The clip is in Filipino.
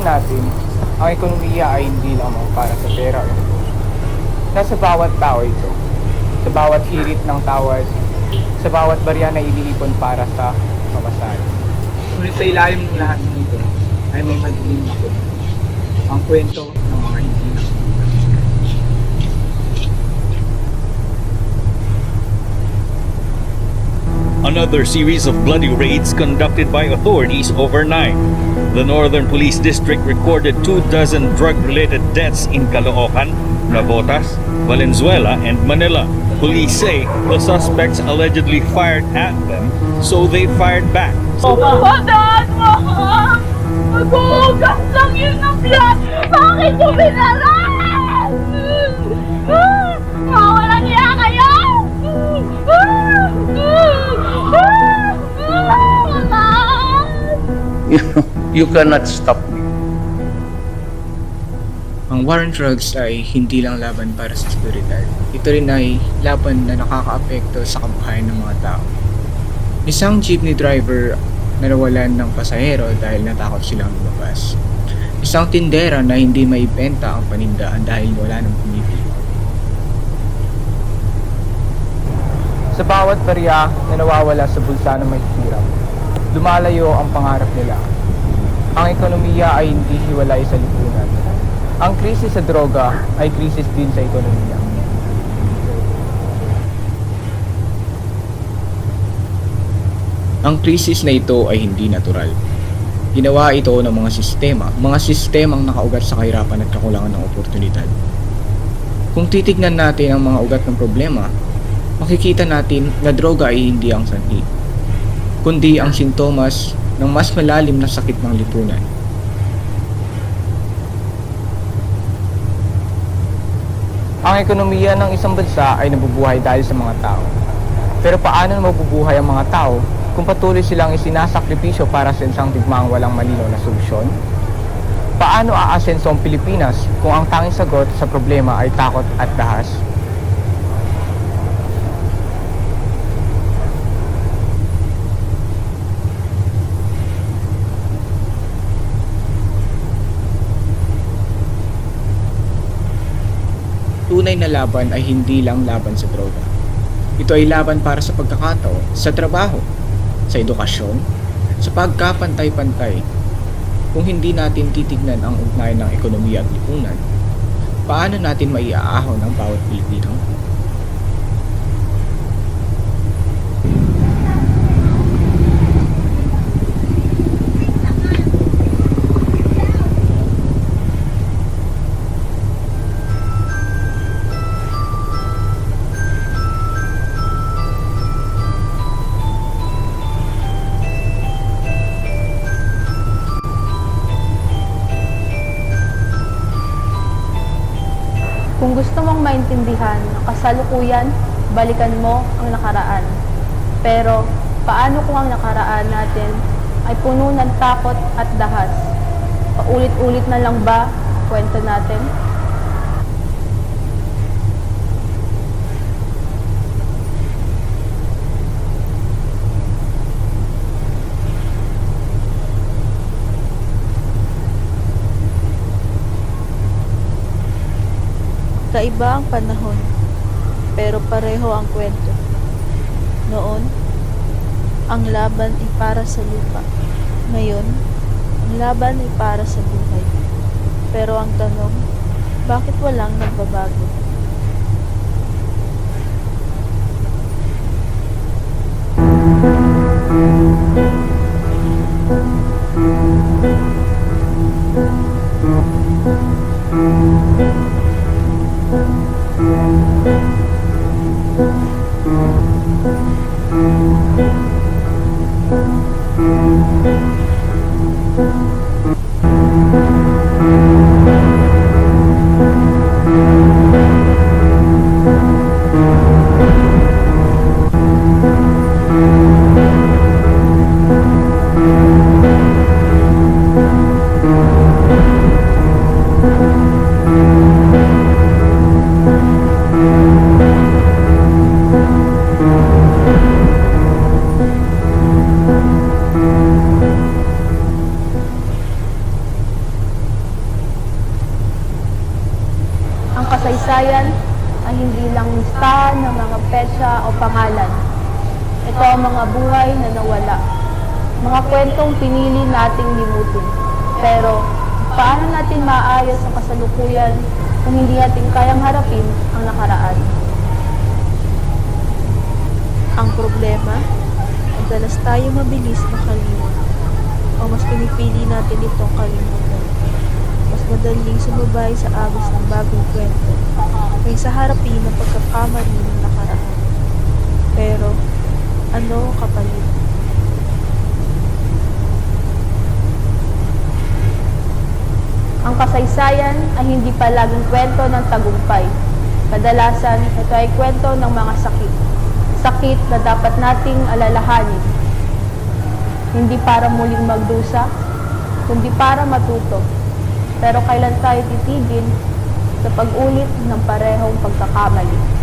natin, ang ekonomiya ay hindi lamang para sa pera. Nasa bawat tao ito, sa bawat hirit ng tawad, sa bawat barya na iniipon para sa pamasahe. Ngunit sa ilalim ng lahat nito ay may madilim na kwento. Ang kwento ng mga hindi na. Another series of bloody raids conducted by authorities overnight. The Northern Police District recorded 24 drug-related deaths in Caloocan, Navotas, Valenzuela, and Manila. Police say the suspects allegedly fired at them, so they fired back. Papadaan mo ako! Mag-uugas lang yun ng blood! Bakit mo binaran? Mawala niya kayo! You cannot stop me. Ang war on drugs ay hindi lang laban para sa seguridad. Ito rin ay laban na nakakaapekto sa kabuhayan ng mga tao. Isang jeepney driver na nawalan ng pasahero dahil natakot silang lumabas. Isang tindera na hindi maibenta ang paninda dahil wala nang bumibili. Sa bawat barya na nawawala sa bulsa ng mahihirap, lumalayo ang pangarap nila. Ang ekonomiya ay hindi hiwalay sa lipunan. Ang krisis sa droga ay krisis din sa ekonomiya. Ang krisis na ito ay hindi natural. Ginawa ito ng mga sistemang nakaugat sa kahirapan at kakulangan ng oportunidad. Kung titignan natin ang mga ugat ng problema, makikita natin na droga ay hindi ang sanhi, kundi ang sintomas ng mas malalim na sakit ng lipunan. Ang ekonomiya ng isang bansa ay nabubuhay dahil sa mga tao. Pero paano mabubuhay ang mga tao kung patuloy silang isinasakripisyo para sa isang digmaang walang malinaw na solusyon? Paano aasenso ang Pilipinas kung ang tanging sagot sa problema ay takot at dahas? Tunay na laban ay hindi lang laban sa droga. Ito ay laban para sa pagkakatao, sa trabaho, sa edukasyon, sa pagkapantay-pantay. Kung hindi natin titignan ang ugnayan ng ekonomiya at lipunan, paano natin maiaahon ang bawat Pilipino? Kung gusto mong maintindihan ang kasalukuyan, balikan mo ang nakaraan. Pero, paano kung ang nakaraan natin ay puno ng takot at dahas? Paulit-ulit na lang ba kwento natin? Kaiba ang panahon, pero pareho ang kwento. Noon, ang laban ay para sa lupa. Ngayon, ang laban ay para sa buhay. Pero ang tanong, bakit walang nagbabago? pag-asa o pangalan. Ito ang mga buhay na nawala. Mga kwentong pinili nating limutin. Pero, paano natin maayos ang kasalukuyan kung hindi natin kayang harapin ang nakaraan? Ang problema, madalas tayo mabilis makalimot o mas pinipili natin itong kalimutan. Mas madaling sumabay sa agos ng bagong kwento kaysa harapin ang pagkakamali ng nakaraan. Pero, ano ang kapalit? Ang kasaysayan ay hindi palaging kwento ng tagumpay. Kadalasan, ito ay kwento ng mga sakit. Sakit na dapat nating alalahanin. Hindi para muling magdusa, kundi para matuto. Pero kailan tayo titigil sa pag-ulit ng parehong pagkakamali?